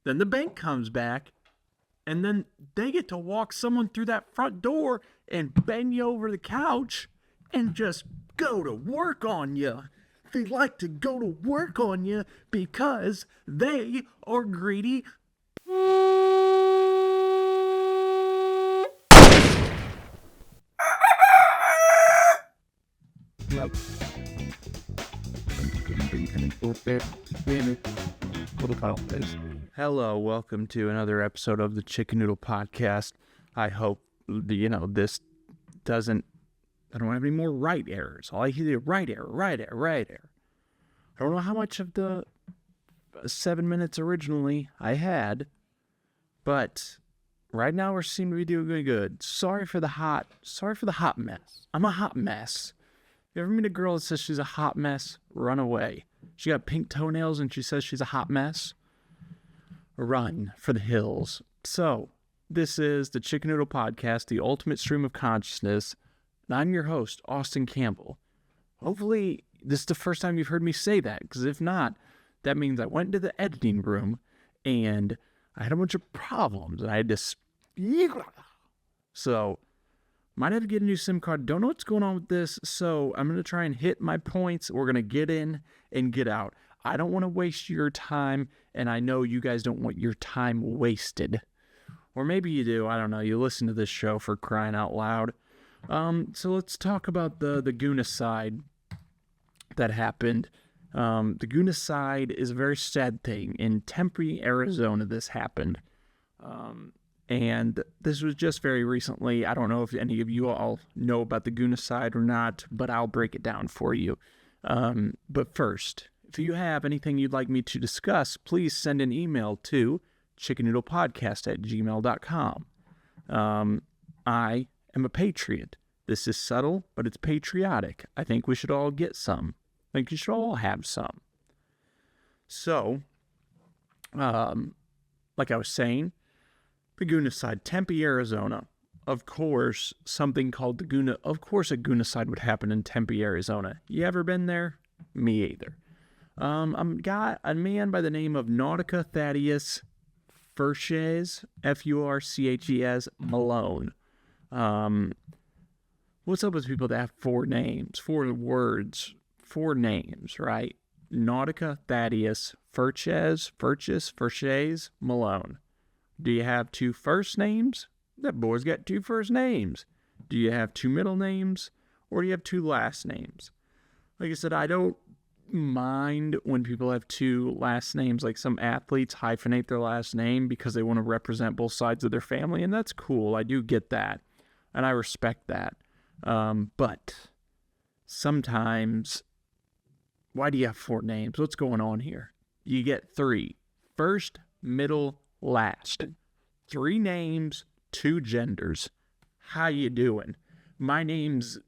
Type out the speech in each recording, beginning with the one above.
Then the bank comes back, and then they get to walk someone through that front door and bend you over the couch and just go to work on you. They like to go to work on you because they are greedy. Hello, welcome to another episode of the Chicken Noodle Podcast. I hope, this doesn't, I don't have any more right errors. All I hear is right error. I don't know how much of the 7 minutes originally I had, but right now we seem to be doing good. Sorry for the hot mess. I'm a hot mess. You ever meet a girl that says she's a hot mess? Run away. She got pink toenails and she says she's a hot mess? Run for the hills. So, this is the Chicken Noodle Podcast, the ultimate stream of consciousness. And I'm your host, Austin Campbell. Hopefully, this is the first time you've heard me say that, because if not, that means I went into the editing room and I had a bunch of problems and I had to... So, might have to get a new SIM card. Don't know what's going on with this, so I'm going to try and hit my points. We're going to get in and get out. I don't want to waste your time, and I know you guys don't want your time wasted. Or maybe you do. I don't know. You listen to this show for crying out loud. So let's talk about the Goonicide that happened. The Goonicide is a very sad thing. In Tempe, Arizona, this happened. And this was just very recently. I don't know if any of you all know about the Goonicide or not, but I'll break it down for you. But first, if you have anything you'd like me to discuss, please send an email to chickennoodlepodcast@gmail.com. I am a patriot. This is subtle, but it's patriotic. I think we should all get some. I think you should all have some. So, like I was saying, the Goonicide, Tempe, Arizona. Of course, something called Of course, a Goonicide would happen in Tempe, Arizona. You ever been there? Me either. A man by the name of Nautica Thaddeus Furches, Furches Malone. What's up with people that have four names, four words, four names, right? Nautica Thaddeus Furches Malone. Do you have two first names? That boy's got two first names. Do you have two middle names? Or do you have two last names? Like I said, I don't mind when people have two last names. Like some athletes hyphenate their last name because they want to represent both sides of their family, and that's cool. I do get that, and I respect that. But sometimes, why do you have four names? What's going on here? You get three. First, middle, last. Three names, two genders. How you doing? My name's...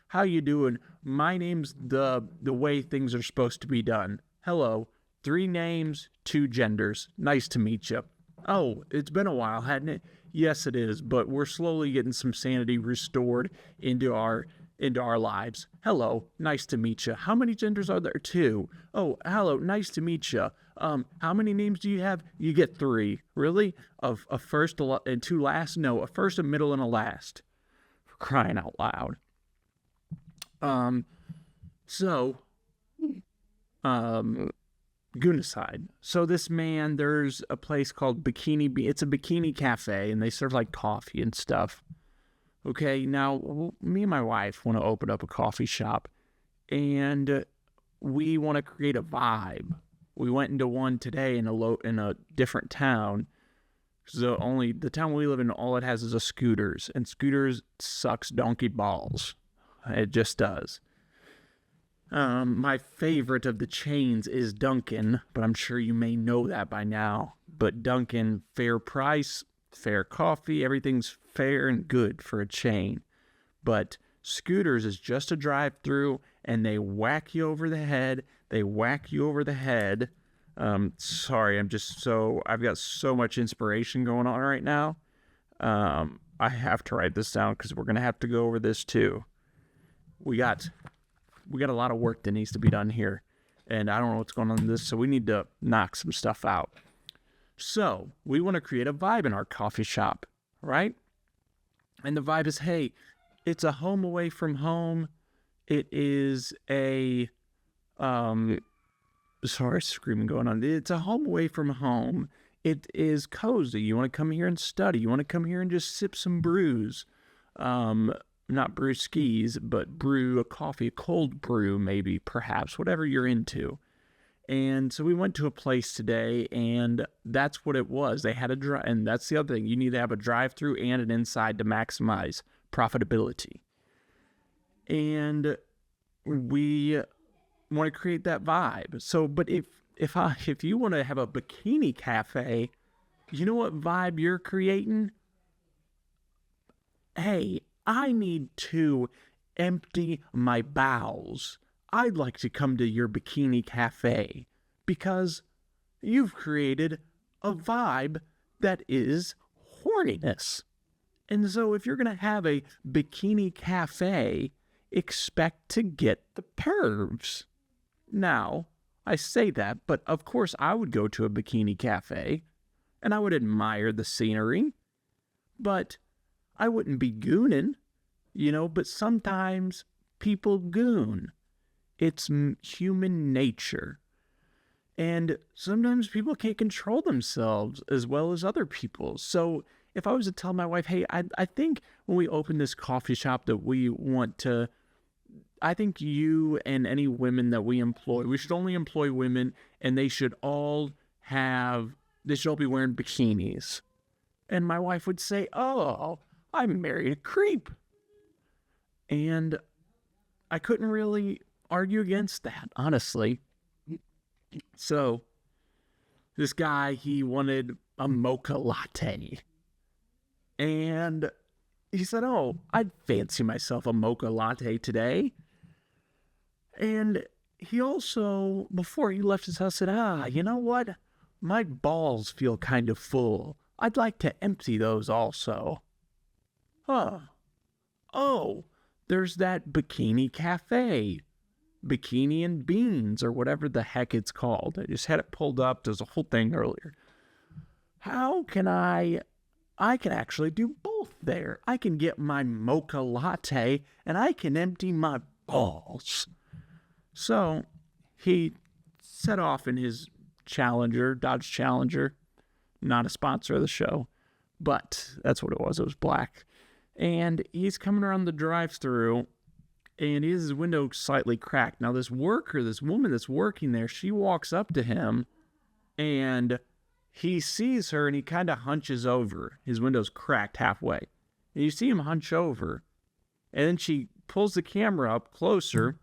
how you doing? My name's the way things are supposed to be done. Hello. Three names, two genders. Nice to meet you. Oh, it's been a while, hadn't it? Yes, it is, but we're slowly getting some sanity restored into our lives. Hello, nice to meet you. How many genders are there? Two. Oh, hello, nice to meet you. How many names do you have? You get three. Really? A first and two last? No, a first, a middle, and a last. For crying out loud. Goonicide. So this man, there's a place called it's a bikini cafe, and they serve like coffee and stuff. Okay, now me and my wife want to open up a coffee shop, and we want to create a vibe. We went into one today in a different town. So the town we live in, all it has is a Scooters, and Scooters sucks donkey balls. It just does. My favorite of the chains is Dunkin', but I'm sure you may know that by now. But Dunkin', fair price, fair coffee, everything's fair and good for a chain. But Scooters is just a drive-through, and they whack you over the head. Sorry, I've got so much inspiration going on right now. I have to write this down because we're going to have to go over this too. We got a lot of work that needs to be done here, and I don't know what's going on in this, so we need to knock some stuff out. So we want to create a vibe in our coffee shop, right? And the vibe is, hey, it's a home away from home. It is a, sorry, screaming going on. It's a home away from home. It is cozy. You want to come here and study. You want to come here and just sip some brews. Not brew skis, but brew a coffee, a cold brew, maybe, perhaps, whatever you're into. And so we went to a place today, and that's what it was. They had a drive, and that's the other thing. You need to have a drive-through and an inside to maximize profitability. And we want to create that vibe. So, but if you want to have a bikini cafe, you know what vibe you're creating? Hey, I need to empty my bowels. I'd like to come to your bikini cafe because you've created a vibe that is horniness. And so if you're going to have a bikini cafe, expect to get the pervs. Now, I say that, but of course I would go to a bikini cafe and I would admire the scenery, but I wouldn't be gooning, but sometimes people goon. It's human nature. And sometimes people can't control themselves as well as other people. So if I was to tell my wife, hey, I think when we open this coffee shop that we want to, I think you and any women that we employ, we should only employ women, and they should all be wearing bikinis. And my wife would say, oh, I married a creep. And I couldn't really argue against that, honestly. So this guy, he wanted a mocha latte. And he said, oh, I'd fancy myself a mocha latte today. And he also, before he left his house, said, you know what? My balls feel kind of full. I'd like to empty those also. Oh, there's that bikini cafe. Bikini and Beans, or whatever the heck it's called. I just had it pulled up. There's a whole thing earlier. How can I can actually do both there. I can get my mocha latte and I can empty my balls. So he set off in his Dodge Challenger, not a sponsor of the show, but that's what it was. It was black. And he's coming around the drive-thru, and he has his window slightly cracked. Now, this woman that's working there, she walks up to him, and he sees her, and he kind of hunches over. His window's cracked halfway. And you see him hunch over, and then she pulls the camera up closer.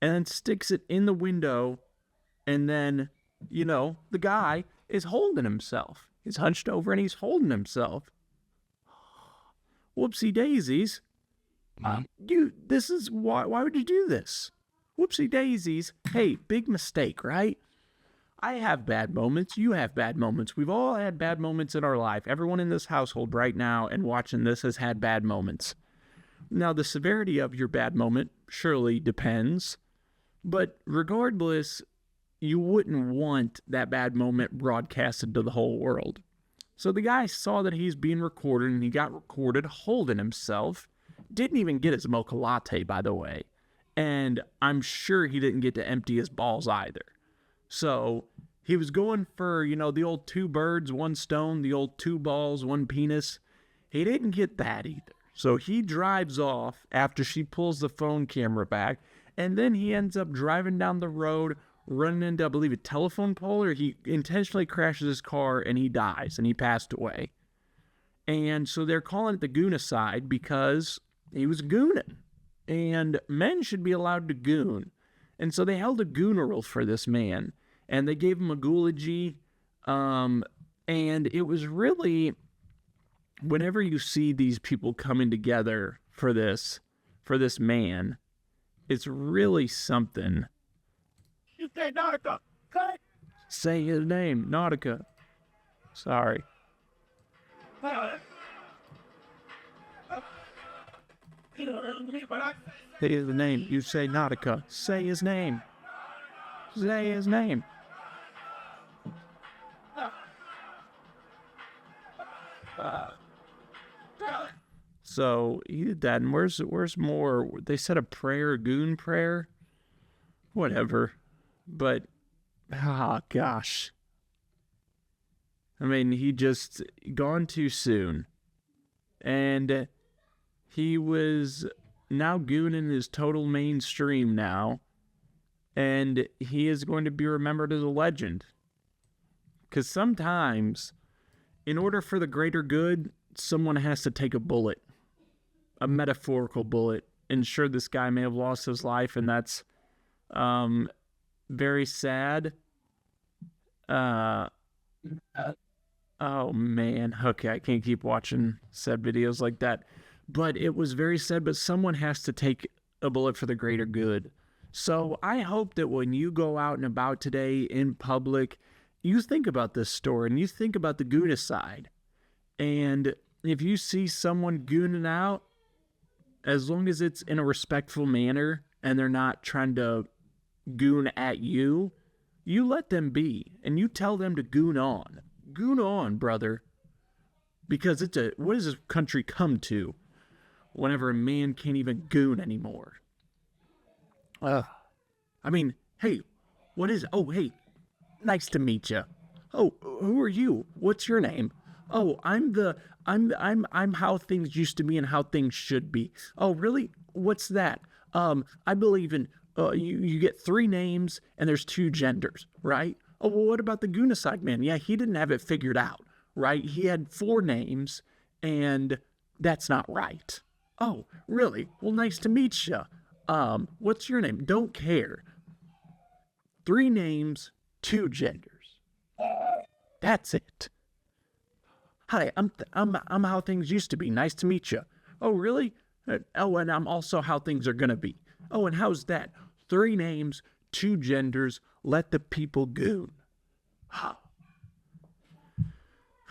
And then sticks it in the window, and then, the guy is holding himself. He's hunched over, and he's holding himself. Whoopsie daisies. This is why would you do this? Whoopsie daisies. Hey, big mistake, right? I have bad moments. You have bad moments. We've all had bad moments in our life. Everyone in this household right now and watching this has had bad moments. Now, the severity of your bad moment surely depends, but regardless, you wouldn't want that bad moment broadcasted to the whole world. So the guy saw that he's being recorded, and he got recorded holding himself. Didn't even get his mocha latte, by the way. And I'm sure he didn't get to empty his balls either. So he was going for, the old 2 birds, 1 stone, the old 2 balls, 1 penis. He didn't get that either. So he drives off after she pulls the phone camera back, and then he ends up driving down the road, running into, I believe, a telephone pole, or he intentionally crashes his car and he dies and he passed away. And so they're calling it the Goonicide because he was gooning. And men should be allowed to goon. And so they held a gooneral for this man. And they gave him a Goology. And it was really, whenever you see these people coming together for this man, it's really something. You say Nautica. Cut. Say his name, Nautica. Sorry. Say his name. You say Nautica. Say his name. Say his name. So he did that, and where's more? They said a prayer, a goon prayer, whatever. But gosh, I mean, he just gone too soon, and he was now gooning is total mainstream now, and he is going to be remembered as a legend. Because sometimes, in order for the greater good, someone has to take a bullet. A metaphorical bullet. And sure, this guy may have lost his life, and that's very sad. Oh man, okay, I can't keep watching sad videos like that. But it was very sad, but someone has to take a bullet for the greater good. So I hope that when you go out and about today in public, you think about this story and you think about the Goonicide. And if you see someone gooning out, as long as it's in a respectful manner and they're not trying to goon at you, you let them be and you tell them to goon on. Goon on, brother. Because what does this country come to whenever a man can't even goon anymore? I mean, hey, what is it? Oh, hey, nice to meet you. Oh, who are you? What's your name? Oh, I'm how things used to be and how things should be. Oh, really? What's that? I believe in you get 3 names and there's 2 genders, right? Oh, well, what about the Goonicide man? Yeah, he didn't have it figured out, right? He had 4 names and that's not right. Oh, really? Well, nice to meet you. What's your name? Don't care. 3 names, 2 genders. That's it. Hi, I'm how things used to be. Nice to meet you. Oh, really? Oh, and I'm also how things are gonna be. Oh, and how's that? 3 names, 2 genders. Let the people goon.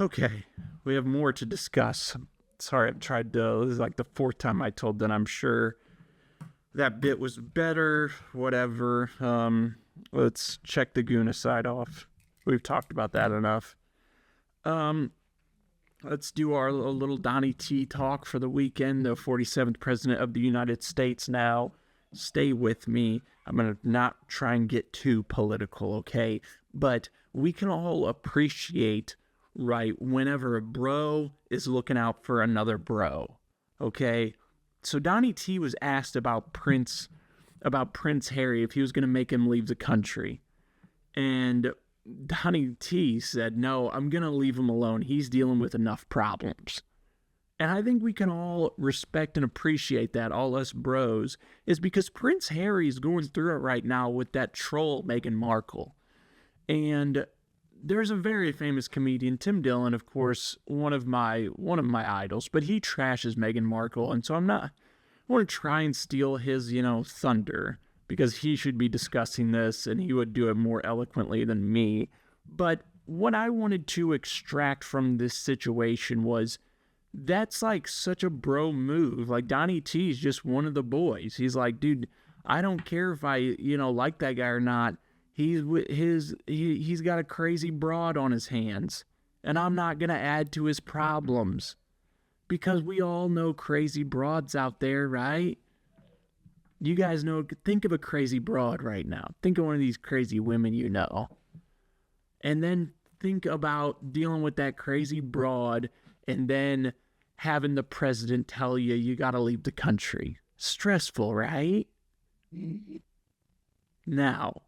Okay, we have more to discuss. Sorry, I've tried to. This is like the 4th time I told that. I'm sure that bit was better. Whatever. Let's check the Goonicide off. We've talked about that enough. Let's do our little Donnie T talk for the weekend. The 47th President of the United States now. Stay with me. I'm going to not try and get too political, okay? But we can all appreciate, right, whenever a bro is looking out for another bro, okay? So Donnie T was asked about Prince Harry, if he was going to make him leave the country. And Donnie T said, no, I'm going to leave him alone. He's dealing with enough problems. And I think we can all respect and appreciate that, all us bros, is because Prince Harry is going through it right now with that troll Meghan Markle. And there's a very famous comedian, Tim Dillon, of course, one of my idols, but he trashes Meghan Markle. And so I want to try and steal his, thunder, because he should be discussing this and he would do it more eloquently than me. But what I wanted to extract from this situation was, that's like such a bro move. Like, Donnie T is just one of the boys. He's like, dude, I don't care if I, like that guy or not. He's got a crazy broad on his hands, and I'm not going to add to his problems, because we all know crazy broads out there, right? You guys know, think of a crazy broad right now. Think of one of these crazy women you know. And then think about dealing with that crazy broad and then having the president tell you got to leave the country. Stressful, right? Now,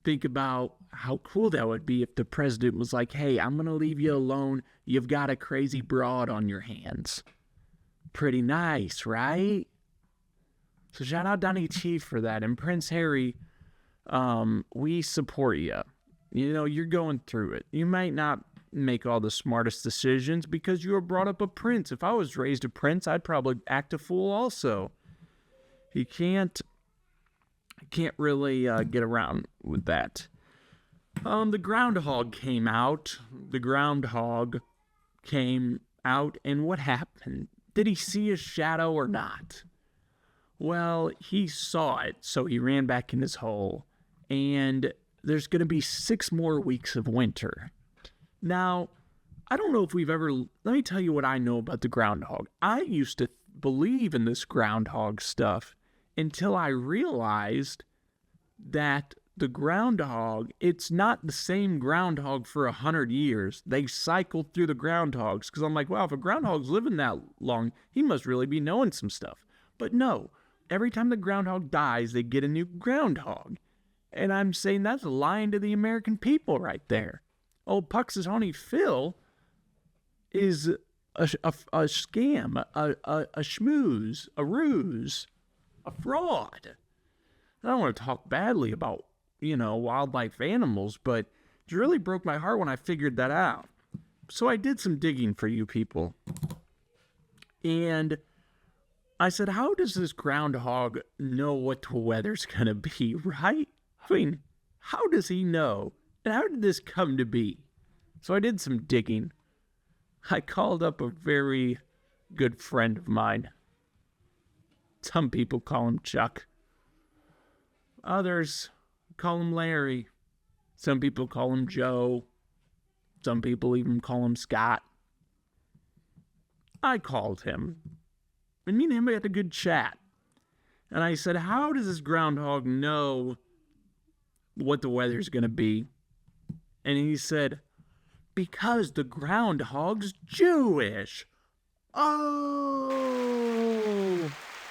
think about how cool that would be if the president was like, hey, I'm going to leave you alone. You've got a crazy broad on your hands. Pretty nice, right? So shout out Donnie T for that. And Prince Harry, we support you. You're going through it. You might not make all the smartest decisions because you were brought up a prince. If I was raised a prince, I'd probably act a fool also. You can't really get around with that. The Groundhog came out. And what happened? Did he see a shadow or not? Well, he saw it, so he ran back in his hole. And there's going to be 6 more weeks of winter. Now, I don't know if we've ever... Let me tell you what I know about the groundhog. I used to believe in this groundhog stuff until I realized that the groundhog, it's not the same groundhog for 100 years. They cycled through the groundhogs, because I'm like, wow, if a groundhog's living that long, he must really be knowing some stuff. But no, every time the groundhog dies, they get a new groundhog. And I'm saying that's lying to the American people right there. Old Puxatawny Phil is a scam, a schmooze, a ruse, a fraud. I don't want to talk badly about, wildlife animals, but it really broke my heart when I figured that out. So I did some digging for you people. And I said, how does this groundhog know what the weather's going to be, right? I mean, how does he know? And how did this come to be? So I did some digging. I called up a very good friend of mine. Some people call him Chuck. Others call him Larry. Some people call him Joe. Some people even call him Scott. I called him. And me and him had a good chat. And I said, how does this groundhog know what the weather's going to be? And he said, because the groundhog's Jewish. Oh,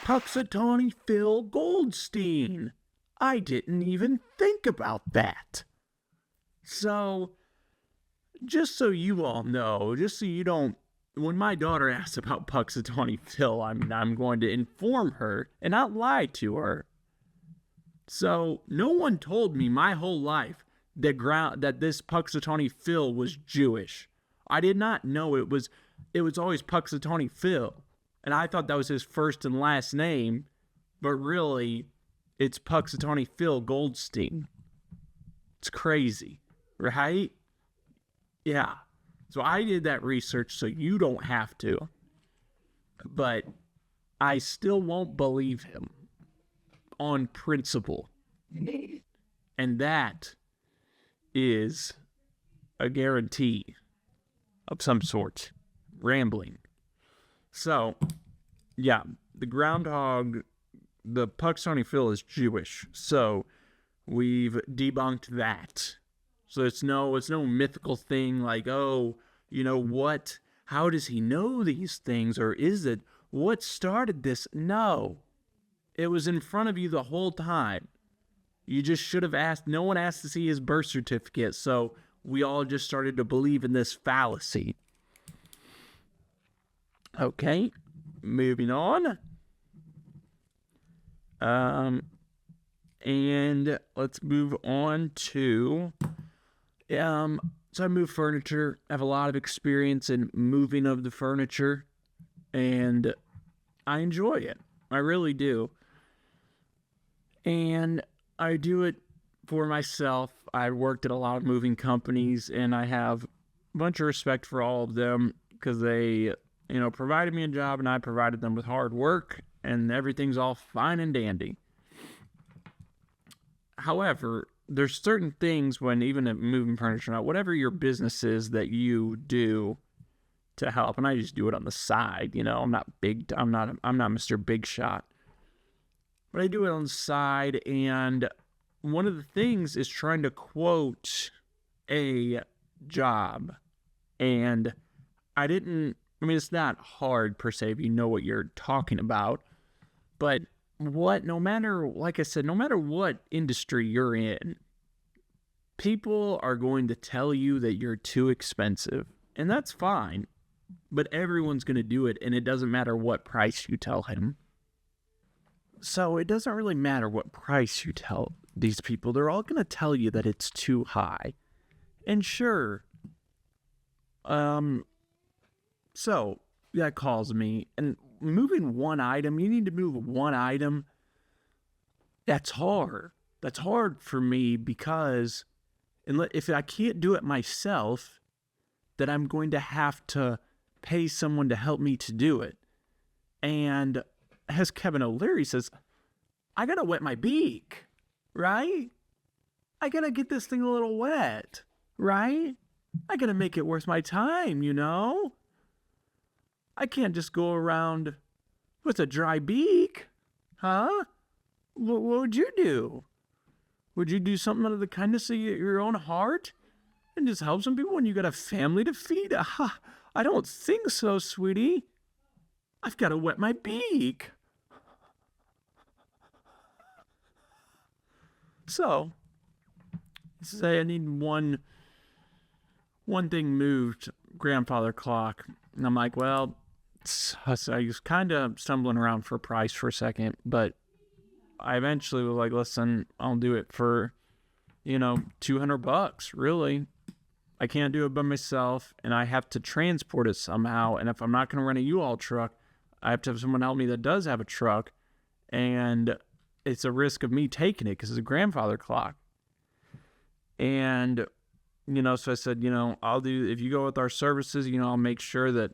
Puxatawny Phil Goldstein. I didn't even think about that. So, just so you all know, just so you don't, when my daughter asks about Puxatawny Phil, I'm going to inform her and not lie to her. So, no one told me my whole life that this Puxatawny Phil was Jewish. I did not know it was always Puxatawny Phil. And I thought that was his first and last name, but really, it's Puxatawny Phil Goldstein. It's crazy, right? Yeah. So I did that research so you don't have to. But I still won't believe him on principle. And that is a guarantee of some sort. Rambling. So, yeah, the groundhog, the Puxatawny Phil is Jewish. So, we've debunked that. So it's no mythical thing like, oh, what? How does he know these things? Or is it, what started this? No. It was in front of you the whole time. You just should have asked. No one asked to see his birth certificate. So we all just started to believe in this fallacy. Okay, moving on. And let's move on to, so I move furniture. I have a lot of experience in moving of the furniture, and I enjoy it. I really do. And I do it for myself. I worked at a lot of moving companies, and I have a bunch of respect for all of them because they, provided me a job, and I provided them with hard work, and everything's all fine and dandy. However, there's certain things when even at moving furniture, now whatever your business is that you do to help, and I just do it on the side, I'm not Mr. Big Shot, but I do it on the side, and one of the things is trying to quote a job, and it's not hard per se if you know what you're talking about, but no matter what industry you're in, people are going to tell you that you're too expensive, and that's fine, but everyone's going to do it, and it doesn't matter what price you tell him. So it doesn't really matter what price you tell these people. They're all going to tell you that it's too high. And sure, so that calls me, and moving one item, you need to move one item. That's hard. That's hard for me because if I can't do it myself, then I'm going to have to pay someone to help me to do it. And as Kevin O'Leary says, I gotta wet my beak, right? I gotta get this thing a little wet, right? I gotta make it worth my time, you know? I can't just go around with a dry beak, huh? What would you do? Would you do something out of the kindness of your own heart and just help some people when you got a family to feed? I don't think so, sweetie. I've got to wet my beak. So, say I need one thing moved, grandfather clock. And I'm like, well, I was kind of stumbling around for a price for a second, but I eventually was like, listen, I'll do it for, $200, really. I can't do it by myself, and I have to transport it somehow. And if I'm not going to rent a U-Haul truck, I have to have someone help me that does have a truck, and it's a risk of me taking it because it's a grandfather clock. And, so I said, I'll do, if you go with our services, I'll make sure that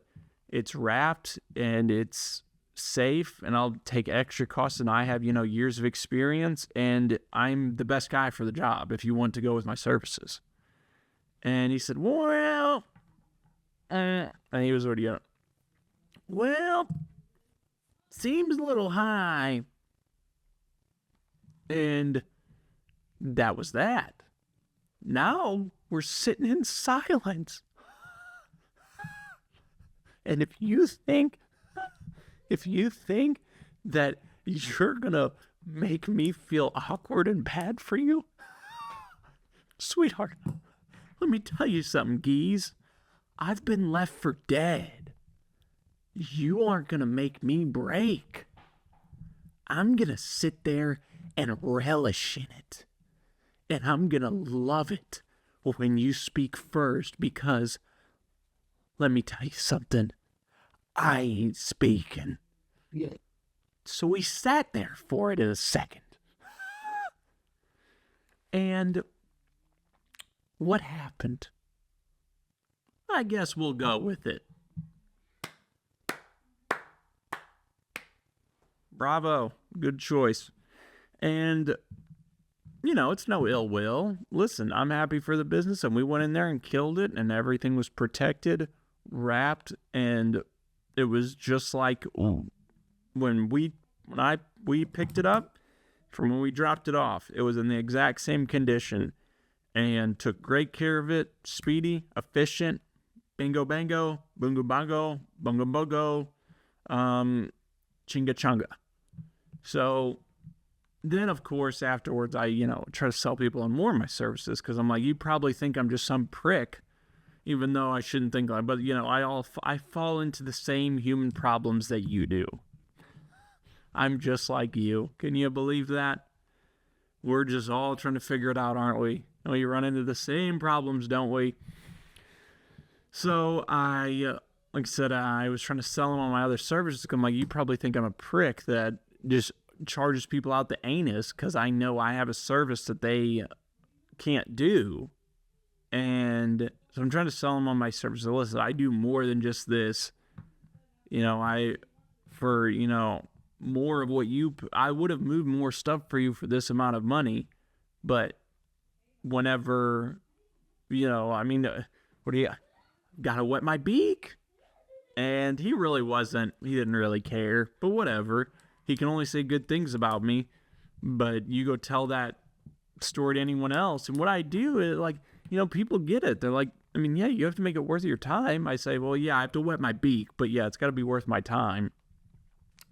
it's wrapped and it's safe, and I'll take extra costs, and I have, years of experience, and I'm the best guy for the job if you want to go with my services. And he said, well, and he was already, well, seems a little high. And that was that. Now we're sitting in silence. And if you think that you're going to make me feel awkward and bad for you, sweetheart, let me tell you something, geez. I've been left for dead. You aren't going to make me break. I'm going to sit there and relish in it. And I'm going to love it when you speak first, because let me tell you something. I ain't speaking. Yeah. So we sat there for it in a second. And what happened? I guess we'll go with it. Bravo. Good choice. And, it's no ill will. Listen, I'm happy for the business, and we went in there and killed it, and everything was protected, wrapped, and it was just like when we picked it up from when we dropped it off. It was in the exact same condition, and took great care of it. Speedy, efficient, bingo bango, bungo bongo, bungo bogo, chinga chunga. So then, of course, afterwards, I, try to sell people on more of my services, because I'm like, you probably think I'm just some prick, even though I shouldn't think like, but, I fall into the same human problems that you do. I'm just like you. Can you believe that? We're just all trying to figure it out, aren't we? And we run into the same problems, don't we? So like I said, I was trying to sell them on my other services. I'm like, you probably think I'm a prick that just charges people out the anus because I know I have a service that they can't do. And so I'm trying to sell them on my services. Listen, I do more than just this. More of what I would have moved more stuff for you for this amount of money. But whenever, what do you, gotta wet my beak? And he didn't really care, but whatever. He can only say good things about me, but you go tell that story to anyone else. And what I do is, people get it. They're like, yeah, you have to make it worth your time. I say, well, yeah, I have to wet my beak, but yeah, it's got to be worth my time.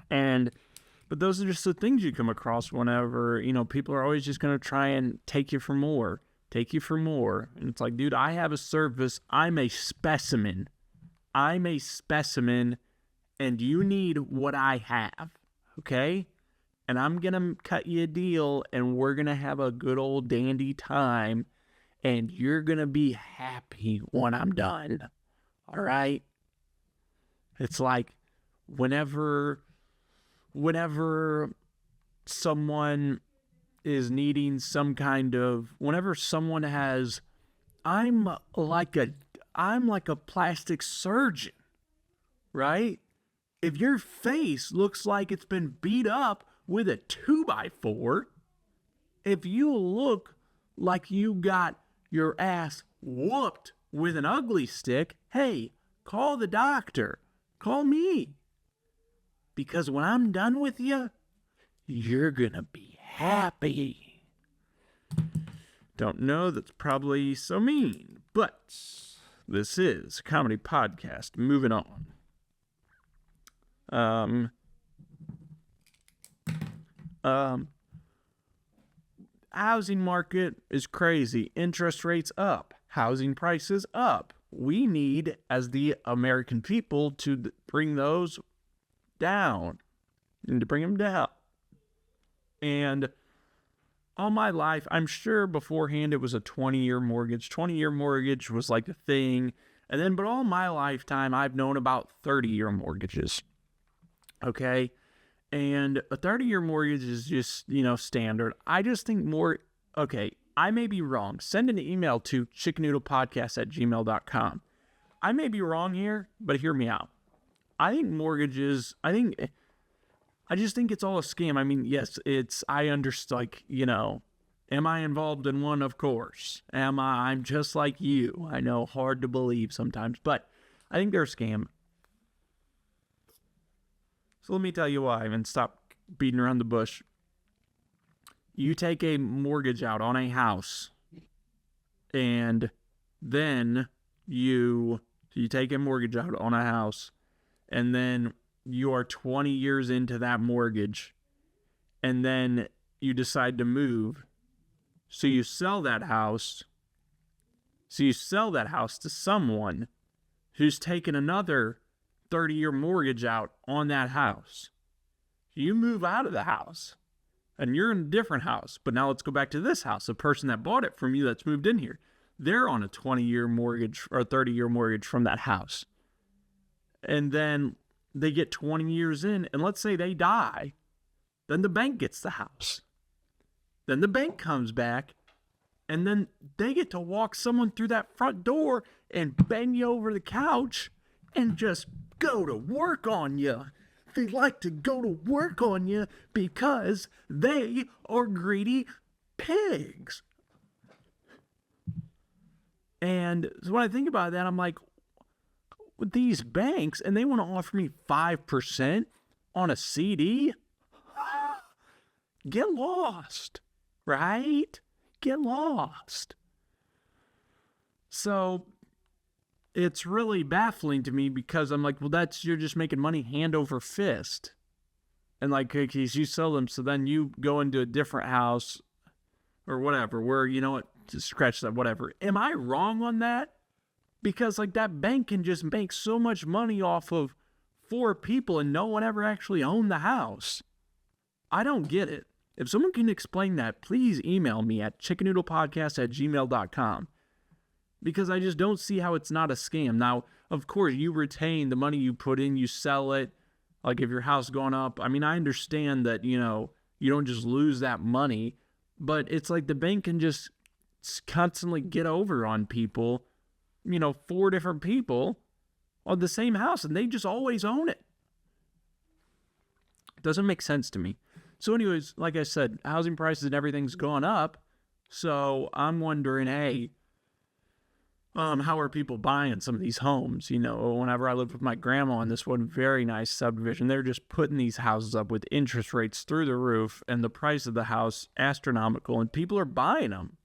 But those are just the things you come across whenever, people are always just going to try and take you for more. And it's like, dude, I have a service. I'm a specimen, and you need what I have, okay? And I'm going to cut you a deal, and we're going to have a good old dandy time, and you're going to be happy when I'm done, all right? It's like whenever someone is needing some kind of, whenever someone has, I'm like a plastic surgeon, right? If your face looks like it's been beat up with a 2x4, if you look like you got your ass whooped with an ugly stick, hey, call the doctor. Call me. Because when I'm done with you, you're gonna be happy. Don't know, that's probably so mean, but this is a comedy podcast. Moving on. Housing market is crazy. Interest rates up. Housing prices up. We need, as the American people, to bring those down. And to bring them down. And all my life, I'm sure beforehand it was a 20-year mortgage. 20-year mortgage was like the thing. And then, but all my lifetime, I've known about 30-year mortgages. Okay? And a 30-year mortgage is just, standard. I just think more, okay, I may be wrong. Send an email to chickennoodlepodcast@gmail.com. I may be wrong here, but hear me out. I think mortgages, I just think it's all a scam. I mean, yes, I understand, am I involved in one? Of course. I'm just like you. I know, hard to believe sometimes, but I think they're a scam. So let me tell you why, and stop beating around the bush. You take a mortgage out on a house, and then you take a mortgage out on a house, and then you are 20 years into that mortgage, and then you decide to move. So you sell that house. to someone who's taken another 30-year mortgage out on that house. You move out of the house, and you're in a different house. But now let's go back to this house. The person that bought it from you that's moved in here, they're on a 20-year mortgage or a 30-year mortgage from that house. And then they get 20 years in, and let's say they die. Then the bank gets the house. Then the bank comes back, and then they get to walk someone through that front door and bend you over the couch and just go to work on you. They like to go to work on you because they are greedy pigs. And so when I think about that, I'm like, with these banks, and they want to offer me 5% on a CD? Get lost, right? Get lost. So it's really baffling to me because I'm like, well, you're just making money hand over fist. And like, cookies, you sell them, so then you go into a different house or whatever, where, just scratch that, whatever. Am I wrong on that? Because like that bank can just make so much money off of 4 people and no one ever actually owned the house. I don't get it. If someone can explain that, please email me at chickennoodlepodcast@gmail.com. Because I just don't see how it's not a scam. Now, of course, you retain the money you put in, you sell it. Like if your house going up, I mean, I understand that, you don't just lose that money, but it's like the bank can just constantly get over on people, 4 different people on the same house, and they just always own it. It doesn't make sense to me. So anyways, like I said, housing prices and everything's gone up. So I'm wondering, hey, how are people buying some of these homes? Whenever I lived with my grandma in this one very nice subdivision, they're just putting these houses up with interest rates through the roof and the price of the house astronomical, and people are buying them.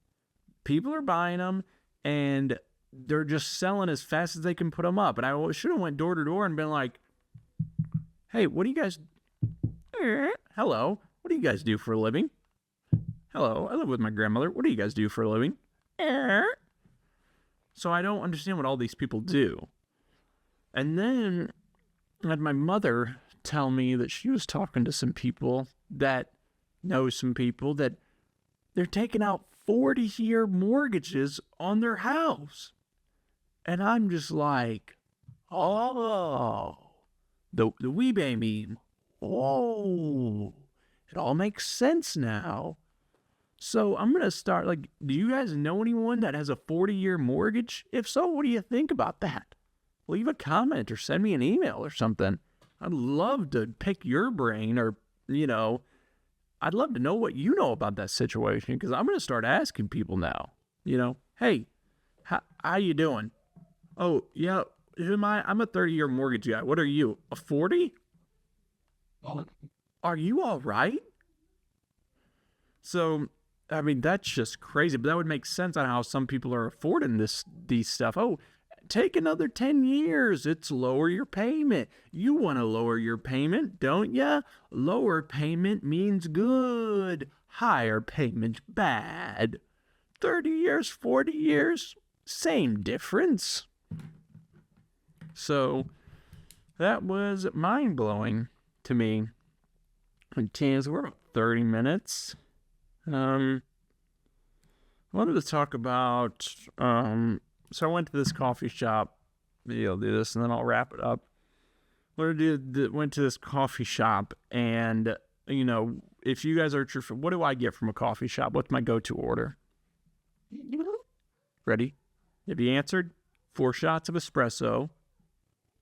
And they're just selling as fast as they can put them up. And I should have went door to door and been like, hey, what do you guys... Hello, what do you guys do for a living? Hello, I live with my grandmother. What do you guys do for a living? So I don't understand what all these people do. And then I had my mother tell me that she was talking to some people that know some people that they're taking out 40-year mortgages on their house. And I'm just like, oh, the wee baby. Oh, it all makes sense now. So I'm going to start, do you guys know anyone that has a 40-year mortgage? If so, what do you think about that? Leave a comment or send me an email or something. I'd love to pick your brain, or, I'd love to know what you know about that situation, because I'm going to start asking people now. Hey, how you doing? Oh, yeah, who am I? I'm a 30-year mortgage guy. What are you, a 40? Are you all right? So, I mean, that's just crazy, but that would make sense on how some people are affording these stuff. Oh, take another 10 years. It's lower your payment. You want to lower your payment, don't ya? Lower payment means good. Higher payment, bad. 30 years, 40 years, same difference. So, that was mind-blowing to me. And we're about 30 minutes. I wanted to talk about, so I went to this coffee shop. Maybe I'll do this and then I'll wrap it up. Went to this coffee shop, and, if you guys are, what do I get from a coffee shop? What's my go-to order? Ready? Have you answered? 4 shots of espresso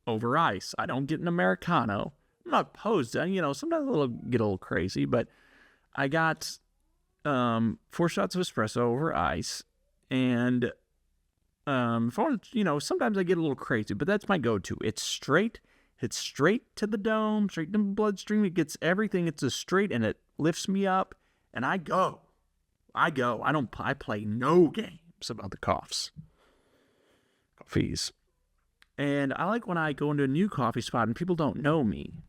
over ice. I don't get an Americano. I'm not opposed to, sometimes I'll get a little crazy, but I got 4 shots of espresso over ice, and if I want, sometimes I get a little crazy, but that's my go-to. It's straight to the dome, straight to the bloodstream. It gets everything. It's a straight, and it lifts me up, and I go. I play no games about the coffees. And I like when I go into a new coffee spot and people don't know me,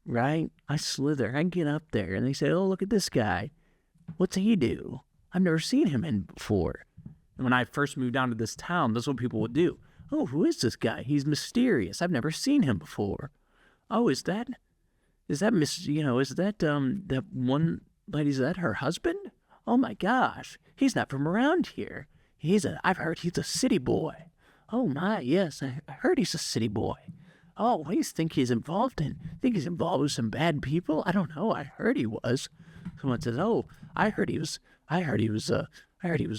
right? I slither. I get up there, and they say, oh, look at this guy. What's he do? I've never seen him in before. And when I first moved down to this town, that's what people would do. Oh, who is this guy? He's mysterious. I've never seen him before. Oh, is that that one lady, is that her husband? Oh my gosh, he's not from around here. I've heard he's a city boy. Oh my, yes, I heard he's a city boy. Oh, what do you think he's involved in? Think he's involved with some bad people? I don't know. I heard he was. Someone says, oh, I heard he was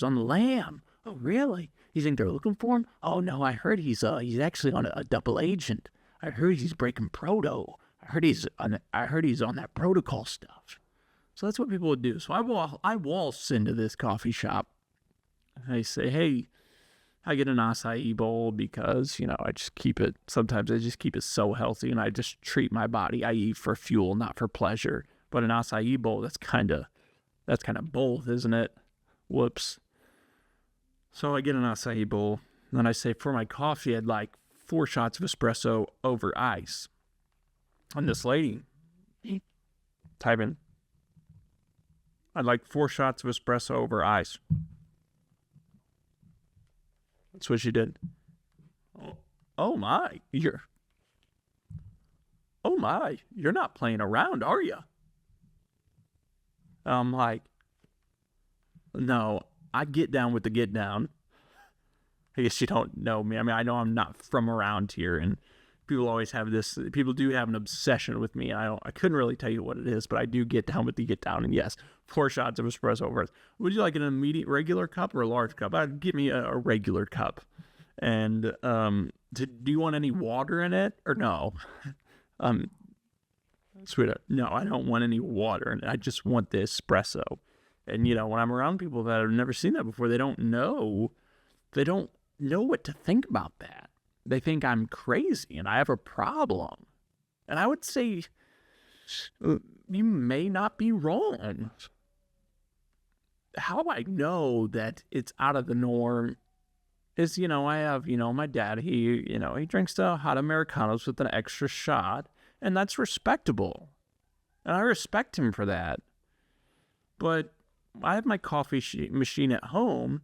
on the lam. Oh, really? You think they're looking for him? Oh no, I heard he's actually on a double agent. I heard he's breaking proto. I heard he's on that protocol stuff. So that's what people would do. So I waltz into this coffee shop. I say, hey, I get an acai bowl because, sometimes I just keep it so healthy, and I just treat my body. I eat for fuel, not for pleasure. But an acai bowl, that's kind of both, isn't it? Whoops. So I get an acai bowl, and then I say, for my coffee, I'd like 4 shots of espresso over ice. And this lady, type in, I'd like 4 shots of espresso over ice. That's what she did. Oh my, you're not playing around, are you? I'm like, no, I get down with the get down. I guess you don't know me. I mean, I know I'm not from around here, and people do have an obsession with me. I couldn't really tell you what it is, but I do get down with the get down. And yes, 4 shots of espresso over. Would you like an immediate regular cup or a large cup? Give me a regular cup. And do you want any water in it or no? Sweetheart, no, I don't want any water in it. I just want the espresso. And when I'm around people that have never seen that before, they don't know what to think about that. They think I'm crazy and I have a problem. And I would say, you may not be wrong. How I know that it's out of the norm is, I have, my dad, he drinks the hot Americanos with an extra shot, and that's respectable. And I respect him for that. But I have my coffee machine at home,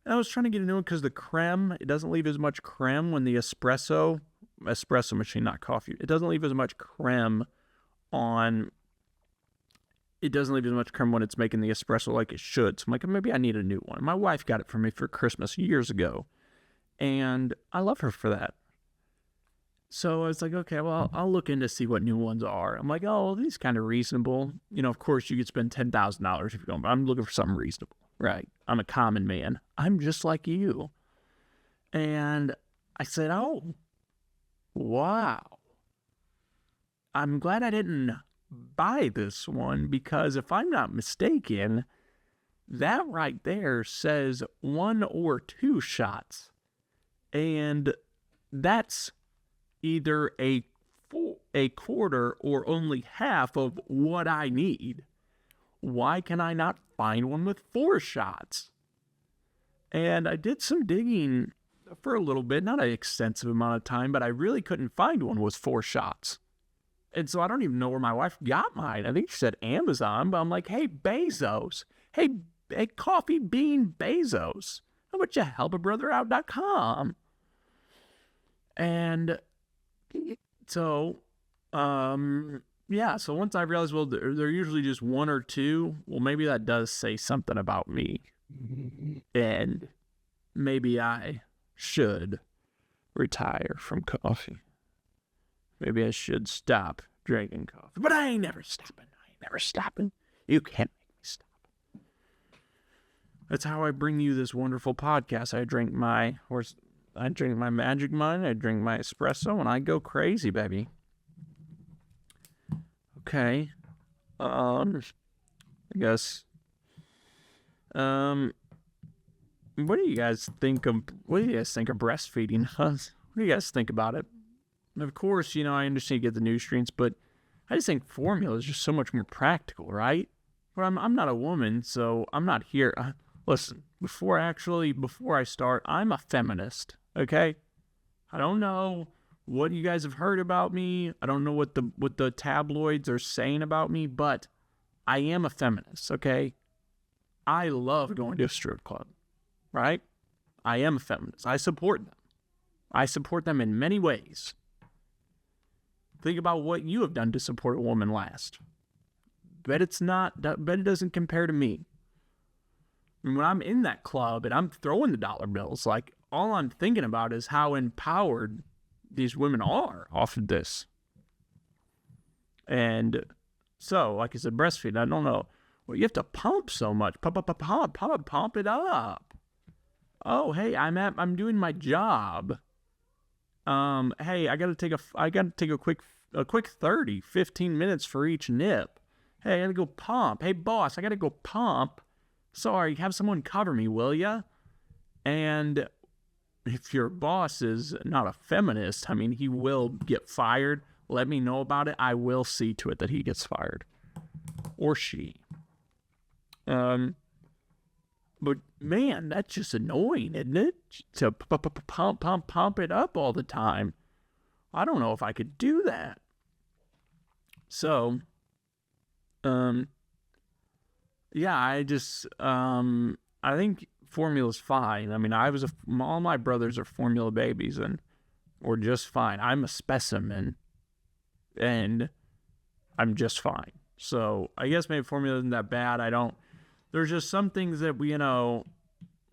and I was trying to get a new one because the creme, it doesn't leave as much creme when the espresso machine, not coffee, it doesn't leave as much creme when it's making the espresso like it should. So I'm like, maybe I need a new one. My wife got it for me for Christmas years ago, and I love her for that. So I was like, okay, well, I'll look in to see what new ones are. I'm like, oh, well, these kind of reasonable. Of course, you could spend $10,000 if you're going, but I'm looking for something reasonable, right? I'm a common man. I'm just like you. And I said, oh, wow. I'm glad I didn't buy this one because if I'm not mistaken, that right there says 1 or 2 shots. And that's either a quarter or only half of what I need. Why can I not find one with 4 shots? And I did some digging for a little bit, not an extensive amount of time, but I really couldn't find one with 4 shots. And so I don't even know where my wife got mine. I think she said Amazon, but I'm like, hey, Bezos. Hey, Coffee Bean Bezos. How about you helpabrother.com? And so, yeah, so once I realized, well, they're usually just 1 or 2, well, maybe that does say something about me. And maybe I should retire from coffee. Maybe I should stop drinking coffee. But I ain't never stopping. You can't make me stop. That's how I bring you this wonderful podcast. I drink my Magic Mind, I drink my espresso, and I go crazy, baby. Okay. I guess. What do you guys think of breastfeeding? What do you guys think about it? Of course, I understand you get the nutrients, but I just think formula is just so much more practical, right? But I'm not a woman, so I'm not here. Listen, before I start, I'm a feminist, okay? I don't know what you guys have heard about me. I don't know what the tabloids are saying about me, but I am a feminist, okay? I love going to a strip club, right? I am a feminist. I support them. I support them in many ways. Think about what you have done to support a woman last. Bet it doesn't compare to me. When I'm in that club and I'm throwing the dollar bills, like, all I'm thinking about is how empowered these women are off of this. And so, like I said, breastfeeding, I don't know. Well, you have to pump so much. Pump it up. Oh, hey, I'm doing my job. Hey, I gotta take a quick 15 minutes for each nip. Hey, I gotta go pump. Hey, boss, I gotta go pump. Sorry, have someone cover me, will ya? And if your boss is not a feminist, I mean, he will get fired. Let me know about it. I will see to it that he gets fired. Or she. But man, that's just annoying, isn't it? To pump it up all the time. I don't know if I could do that. So, yeah, I think formula's fine. I mean, all my brothers are formula babies and we're just fine. I'm a specimen and I'm just fine. So I guess maybe formula isn't that bad. There's just some things that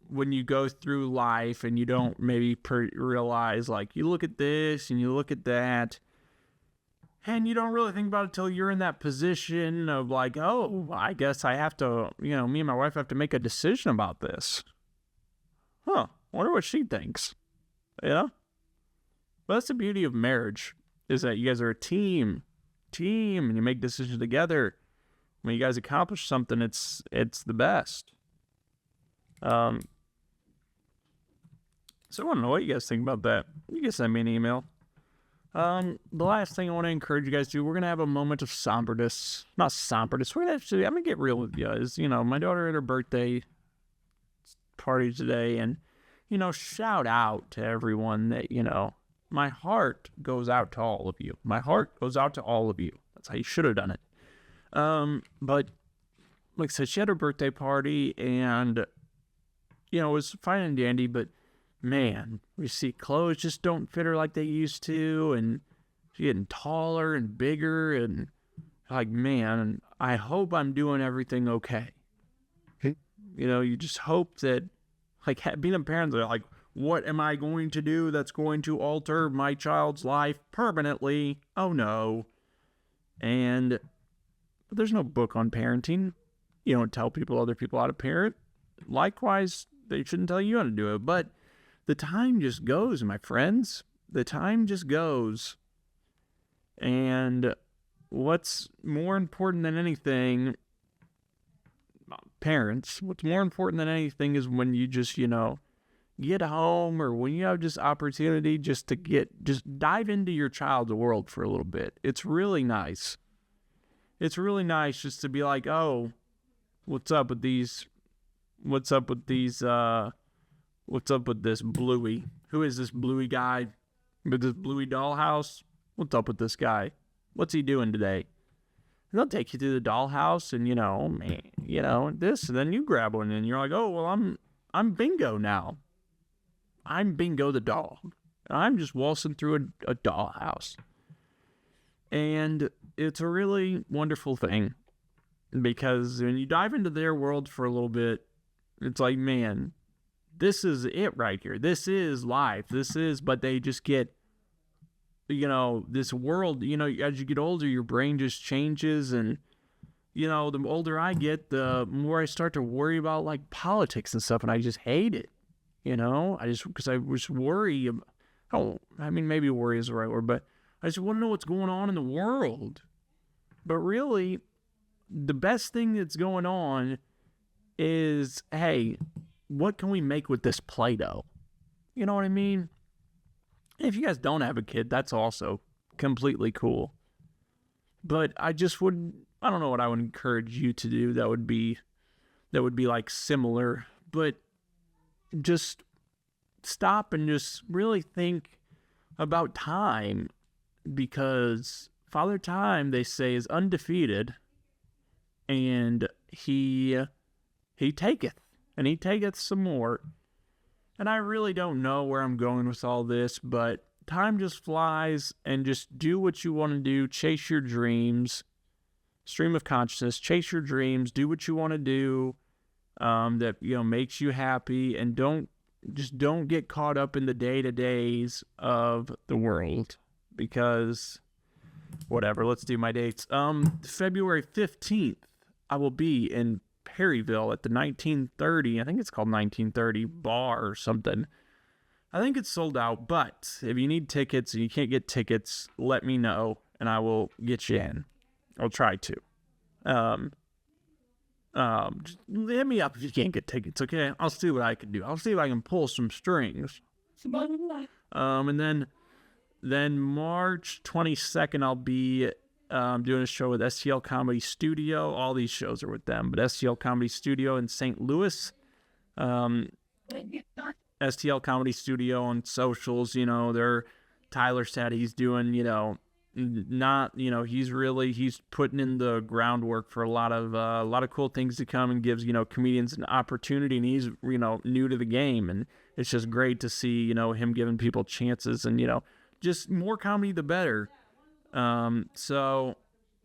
when you go through life and you don't maybe realize, like, you look at this and you look at that and you don't really think about it till you're in that position of like, oh, I guess I have to, me and my wife have to make a decision about this. Huh, wonder what she thinks. Yeah? But that's the beauty of marriage, is that you guys are a team, and you make decisions together. When you guys accomplish something, it's the best. So I want to know what you guys think about that. You can send me an email. The last thing I want to encourage you guys to do, we're going to have a moment of somberness. Not somberness. I'm going to get real with you. Is, my daughter had her birthday party today, and, shout out to everyone that, my heart goes out to all of you. My heart goes out to all of you. That's how you should have done it. But like I said, she had her birthday party and, it was fine and dandy, but man, we see clothes just don't fit her like they used to. And she's getting taller and bigger and like, man, I hope I'm doing everything okay. You just hope that, like, being a parent, they're like, what am I going to do that's going to alter my child's life permanently? Oh no. But there's no book on parenting. You don't tell other people how to parent. Likewise, they shouldn't tell you how to do it. But the time just goes, my friends. The time just goes. And what's more important than anything, parents, what's more important than anything is when you just, get home, or when you have just opportunity just dive into your child's world for a little bit. It's really nice. It's really nice just to be like, oh, what's up with this Bluey? Who is this Bluey guy with this Bluey dollhouse? What's up with this guy? What's he doing today? And they'll take you to the dollhouse and, this, and then you grab one and you're like, oh, well, I'm Bingo now. I'm Bingo the dog. I'm just waltzing through a dollhouse. And it's a really wonderful thing, because when you dive into their world for a little bit, it's like, man, this is it right here. This is life. But they just get, this world, as you get older, your brain just changes. And, the older I get, the more I start to worry about like politics and stuff. And I just hate it. Because I was worried. Maybe worry is the right word, but I just want to know what's going on in the world. But really, the best thing that's going on is, hey, what can we make with this Play-Doh? You know what I mean? If you guys don't have a kid, that's also completely cool. But I don't know what I would encourage you to do that would be like similar, but just stop and just really think about time, because Father Time, they say, is undefeated, and he taketh, and he taketh some more. And I really don't know where I'm going with all this, but time just flies, and just do what you want to do. Chase your dreams. Stream of consciousness. Chase your dreams. Do what you want to do. That makes you happy, and don't get caught up in the day-to-days of the world, because whatever. Let's do my dates. February 15th, I will be in Perryville at the 1930, I think it's called 1930 bar or something. I think it's sold out, but if you need tickets and you can't get tickets, let me know and I will get you in. I'll try to. Just hit me up if you can't get tickets, okay? I'll see what I can do. I'll see if I can pull some strings. And then March 22nd, I'll be doing a show with STL Comedy Studio. All these shows are with them, but STL Comedy Studio in St. Louis. STL Comedy Studio on socials, Tyler said he's doing, he's putting in the groundwork for a lot of cool things to come, and gives, comedians an opportunity, and he's, new to the game, and it's just great to see, him giving people chances, and, just more comedy, the better. So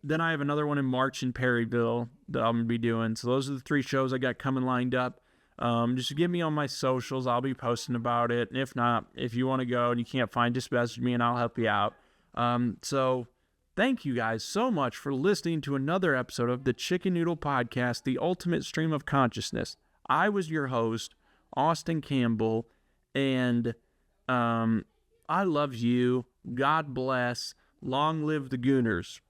then I have another one in March in Perryville that I'm going to be doing. So those are the 3 shows I got coming lined up. Just give me on my socials. I'll be posting about it. And if not, if you want to go and you can't find, just message me and I'll help you out. So thank you guys so much for listening to another episode of the Chicken Noodle Podcast, the ultimate stream of consciousness. I was your host, Austin Campbell, and I love you. God bless. Long live the Gooners.